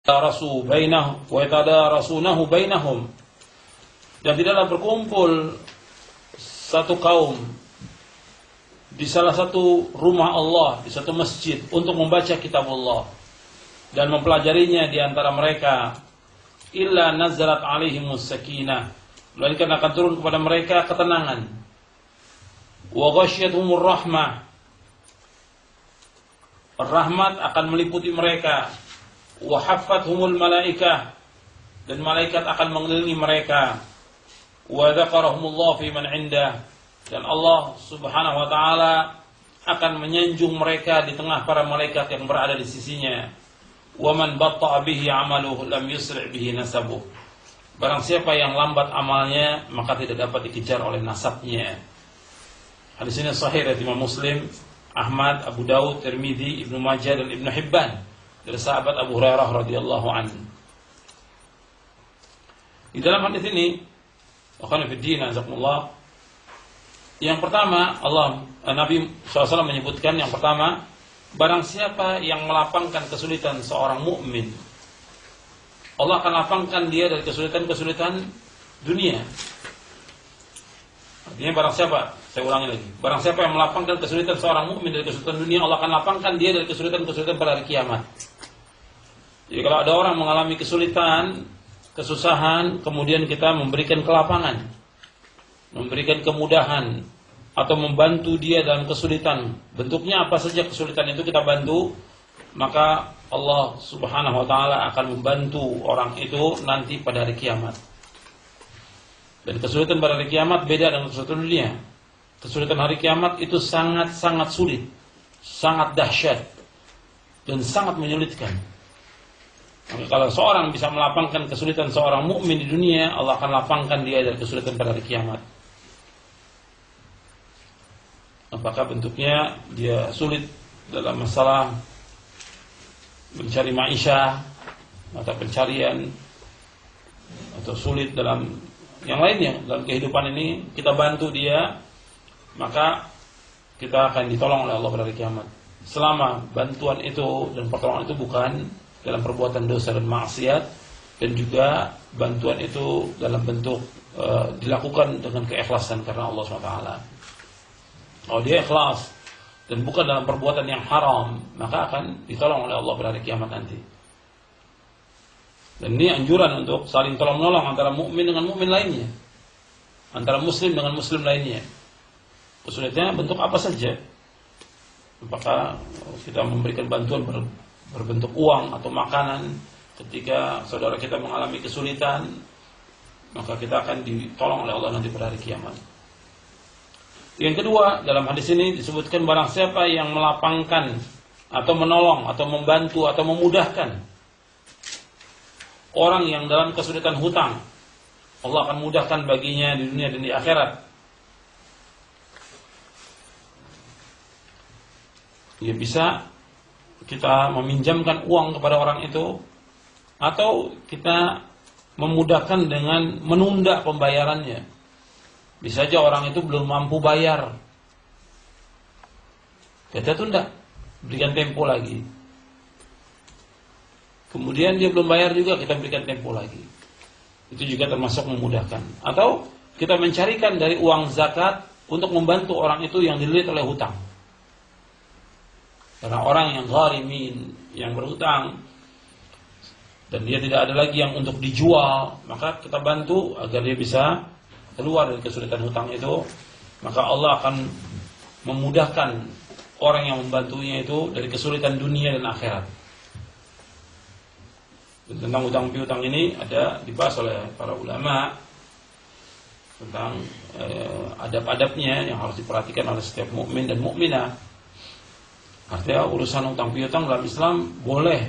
Rasul bainahum wa yatadarasunahu bainahum. Dan tidaklah berkumpul satu kaum di salah satu rumah Allah, di satu masjid untuk membaca kitab Allah dan mempelajarinya di antara mereka, illa nazalat alaihimus sakinah, melainkan akan turun kepada mereka ketenangan, wa ghasyiyatuhumur rahmah, rahmat akan meliputi mereka, wa haffathumul malaikah, dan malaikat akan mengelilingi mereka, wa dzakarahumullah fi man indah, dan Allah Subhanahu wa taala akan menyanjung mereka di tengah para malaikat yang berada di sisinya. Wa man batta'a bihi 'amaluhu lam yusri' bihi nasabuh. Barang siapa yang lambat amalnya, maka tidak dapat dikejar oleh nasabnya. Hadis ini sahih dari Imam Muslim, Ahmad, Abu Daud, Tirmidzi, Ibnu Majah dan Ibnu Hibban dari sahabat Abu Hurairah radhiyallahu anhu. Di dalam hadis ini, akhwan fillah, jazakumullah, yang pertama Nabi SAW menyebutkan, yang pertama, barang siapa yang melapangkan kesulitan seorang mukmin, Allah akan lapangkan dia dari kesulitan-kesulitan dunia. Artinya barang siapa, saya ulangi lagi, barang siapa yang melapangkan kesulitan seorang mukmin dari kesulitan dunia, Allah akan lapangkan dia dari kesulitan-kesulitan pada hari kiamat. Jadi kalau ada orang mengalami kesulitan, kesusahan, kemudian kita memberikan kelapangan, memberikan kemudahan, atau membantu dia dalam kesulitan, bentuknya apa saja kesulitan itu kita bantu, maka Allah Subhanahu wa taala akan membantu orang itu nanti pada hari kiamat. Dan kesulitan pada hari kiamat beda dengan kesulitan dunia. Kesulitan hari kiamat itu sangat-sangat sulit, sangat dahsyat, dan sangat menyulitkan. Maka kalau seorang bisa melapangkan kesulitan seorang mukmin di dunia, Allah akan lapangkan dia dari kesulitan pada hari kiamat. Apakah bentuknya dia sulit dalam masalah mencari maisha atau pencarian, atau sulit dalam yang lainnya dalam kehidupan ini, kita bantu dia, maka kita akan ditolong oleh Allah pada hari kiamat. Selama bantuan itu dan pertolongan itu bukan dalam perbuatan dosa dan maksiat, dan juga bantuan itu dalam bentuk dilakukan dengan keikhlasan karena Allah SWT. Kalau dia ikhlas dan bukan dalam perbuatan yang haram, maka akan ditolong oleh Allah pada hari kiamat nanti. Dan ini anjuran untuk saling tolong-menolong antara mukmin dengan mukmin lainnya, antara muslim dengan muslim lainnya. Kesulitannya bentuk apa saja. Apakah kita memberikan bantuan berbentuk uang atau makanan ketika saudara kita mengalami kesulitan, maka kita akan ditolong oleh Allah nanti pada hari kiamat. Yang kedua, dalam hadis ini disebutkan barang siapa yang melapangkan atau menolong atau membantu atau memudahkan orang yang dalam kesulitan hutang, Allah akan mudahkan baginya di dunia dan di akhirat. Ya, bisa kita meminjamkan uang kepada orang itu, atau kita memudahkan dengan menunda pembayarannya. Bisa saja orang itu belum mampu bayar, kita tunda, berikan tempo lagi. Kemudian dia belum bayar juga, kita berikan tempo lagi. Itu juga termasuk memudahkan. Atau kita mencarikan dari uang zakat untuk membantu orang itu yang dililit oleh hutang. Karena orang yang gharimin, yang berhutang, dan dia tidak ada lagi yang untuk dijual, maka kita bantu agar dia bisa keluar dari kesulitan hutang itu. Maka Allah akan memudahkan orang yang membantunya itu dari kesulitan dunia dan akhirat. Dan tentang hutang piutang ini ada dibahas oleh para ulama tentang adab-adabnya yang harus diperhatikan oleh setiap mukmin dan mukminah. Artinya urusan hutang piutang dalam Islam boleh.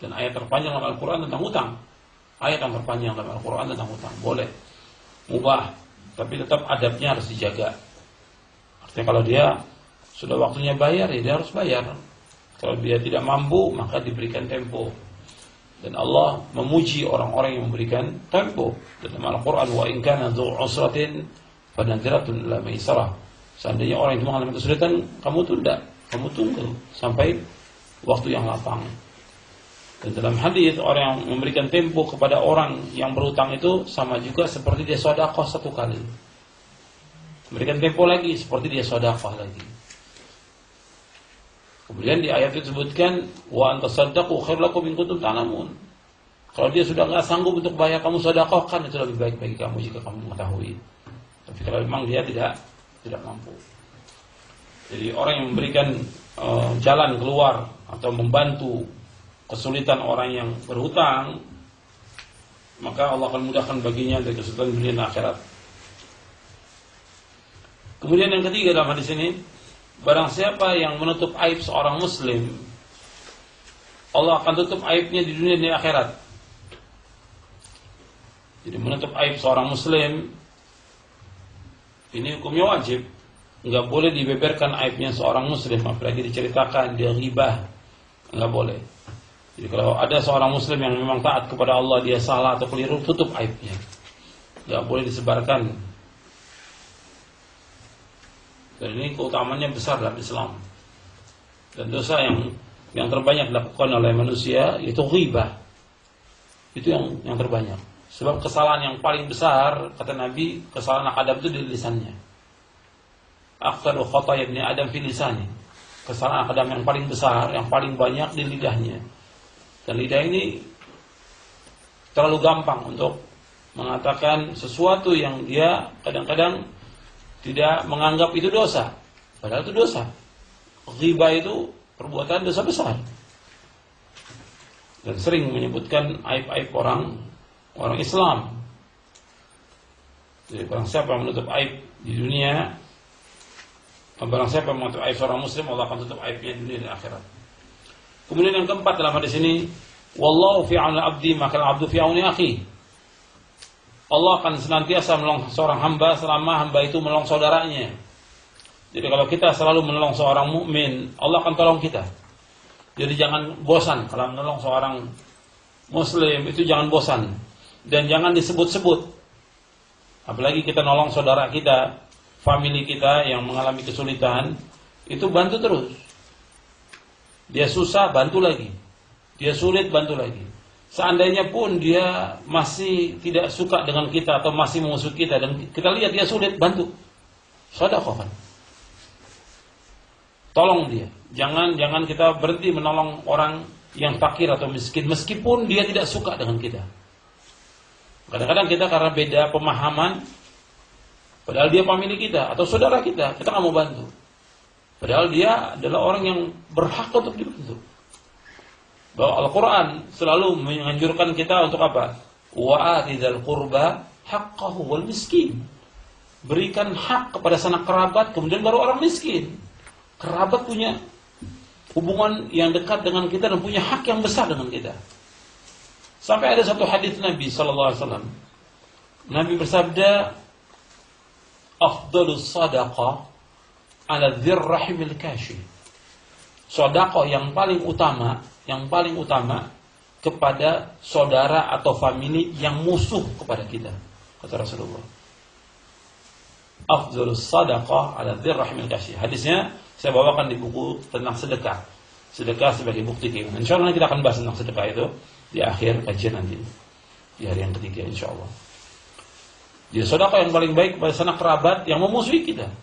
Dan ayat terpanjang dalam Al-Quran tentang hutang, ayat yang terpanjang dalam Al-Quran tentang hutang boleh, mubah, tapi tetap adabnya harus dijaga. Artinya kalau dia sudah waktunya bayar, ya dia harus bayar. Kalau dia tidak mampu, maka diberikan tempo. Dan Allah memuji orang-orang yang memberikan tempo. Dalam Al-Quran, wa in kana dzu usratin fanadhiratun ila maisarah. Seandainya orang itu mengalami kesulitan, kamu tunda, kamu tunggu sampai waktu yang lapang. Dan dalam hadis orang yang memberikan tempo kepada orang yang berhutang itu sama juga seperti dia sedekah satu kali. Memberikan tempo lagi seperti dia sedekah lagi. Kemudian di ayat itu disebutkan wa antasaddaqu khairul lakum in kuntum ta'lamun. Kalau dia sudah enggak sanggup untuk bayar, kamu sedekahkan, itu lebih baik bagi kamu jika kamu mengetahui. Tapi kalau memang dia tidak mampu. Jadi orang yang memberikan jalan keluar atau membantu kesulitan orang yang berhutang, maka Allah akan mudahkan baginya dari kesulitan dunia dan akhirat. Kemudian yang ketiga dalam hadis ini, barang siapa yang menutup aib seorang muslim, Allah akan tutup aibnya di dunia dan di akhirat. Jadi menutup aib seorang muslim ini hukumnya wajib. Enggak boleh dibeberkan aibnya seorang muslim, apalagi diceritakan dia ghibah. Enggak boleh. Jadi kalau ada seorang muslim yang memang taat kepada Allah, dia salah atau keliru, tutup aibnya. Enggak boleh disebarkan. Dan ini keutamaannya besar dalam Islam. Dan dosa yang terbanyak dilakukan oleh manusia itu ghibah. Itu yang terbanyak. Sebab kesalahan yang paling besar, kata Nabi, kesalahan Adam itu di lisannya. Aktsaru khataaya ibni Adam fi lisani. Kesalahan Adam yang paling besar, yang paling banyak di lidahnya. Dan lidah ini terlalu gampang untuk mengatakan sesuatu yang dia kadang-kadang tidak menganggap itu dosa. Padahal itu dosa. Ghibah itu perbuatan dosa besar. Dan sering menyebutkan aib-aib orang Islam. Jadi barang siapa yang menutup aib di dunia, barang siapa yang menutup aib seorang muslim, Allah akan tutup aibnya di dunia dan akhirat. Kemudian yang keempat dalam hadis ini, wallahu fi 'auni 'abdi maka al-'abdu fi 'auni akhi. Allah akan senantiasa menolong seorang hamba selama hamba itu menolong saudaranya. Jadi kalau kita selalu menolong seorang mukmin, Allah akan tolong kita. Jadi jangan bosan kalau menolong seorang muslim, itu jangan bosan. Dan jangan disebut-sebut. Apalagi kita nolong saudara kita, family kita yang mengalami kesulitan, itu bantu terus. Dia susah, bantu lagi. Dia sulit, bantu lagi. Seandainya pun dia masih tidak suka dengan kita atau masih memusuh kita dan kita lihat dia sulit, bantu. Sedekahkan. Tolong dia. Jangan kita berhenti menolong orang yang fakir atau miskin meskipun dia tidak suka dengan kita. Kadang-kadang kita karena beda pemahaman, padahal dia pemilik kita atau saudara kita nggak mau bantu. Padahal dia adalah orang yang berhak untuk dibantu. Bahwa Al-Quran selalu menganjurkan kita untuk apa? Wa atidal qurba haqqahu wal miskin. Berikan hak kepada sanak kerabat, kemudian baru orang miskin. Kerabat punya hubungan yang dekat dengan kita dan punya hak yang besar dengan kita. Sampai ada satu hadis Nabi sallallahu alaihi wasallam. Nabi bersabda, "Afdhalus shadaqah 'ala dzir rahimil kashi." Sedekah yang paling utama kepada saudara atau famili yang musuh kepada kita, kata Rasulullah. Afdhalus shadaqah 'ala dzir rahimil kashi. Hadisnya saya bawakan di buku tentang sedekah. Sedekah sebagai bukti keimanan. Insyaallah kita akan bahas tentang sedekah itu di akhir kajian nanti, di hari yang ketiga insyaallah. Jadi sedekah yang paling baik kepada sanak kerabat yang memusuhi kita.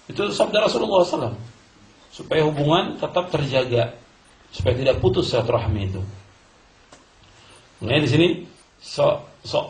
Itu sabda Rasulullah SAW. Supaya hubungan tetap terjaga, supaya tidak putus silaturahmi itu. Nah di sini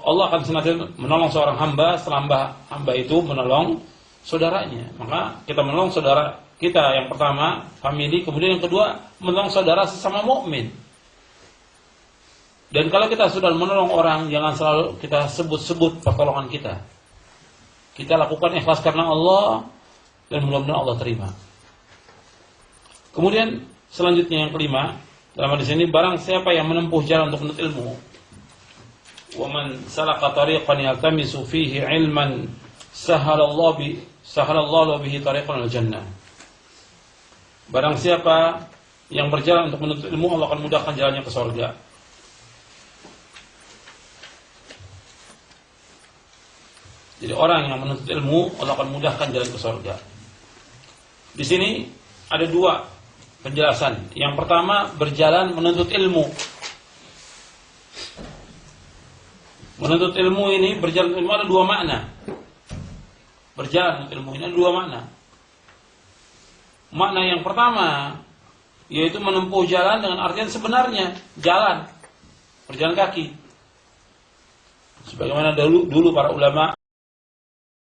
Allah akan senantiasa menolong seorang hamba selama hamba itu menolong saudaranya. Maka kita menolong saudara kita yang pertama, family, kemudian yang kedua menolong saudara sesama mukmin. Dan kalau kita sudah menolong orang, jangan selalu kita sebut-sebut pertolongan kita. Kita lakukan ikhlas karena Allah dan mudah-mudahan Allah terima. Kemudian selanjutnya yang kelima, dalam hadis ini barang siapa yang menempuh jalan untuk menuntut ilmu, wa man salaka tariqan yaltamisu fihi ilman sahalallahu bihi tariqan al-jannah. Barang siapa yang berjalan untuk menuntut ilmu, Allah akan mudahkan jalannya ke surga. Jadi orang yang menuntut ilmu, Allah akan mudahkan jalan ke surga. Di sini ada dua penjelasan. Yang pertama, berjalan menuntut ilmu. Menuntut ilmu ini, berjalan ilmu ada dua makna. Berjalan ilmu ini ada dua makna. Makna yang pertama yaitu menempuh jalan dengan artian sebenarnya jalan, berjalan kaki. Sebagaimana dulu para ulama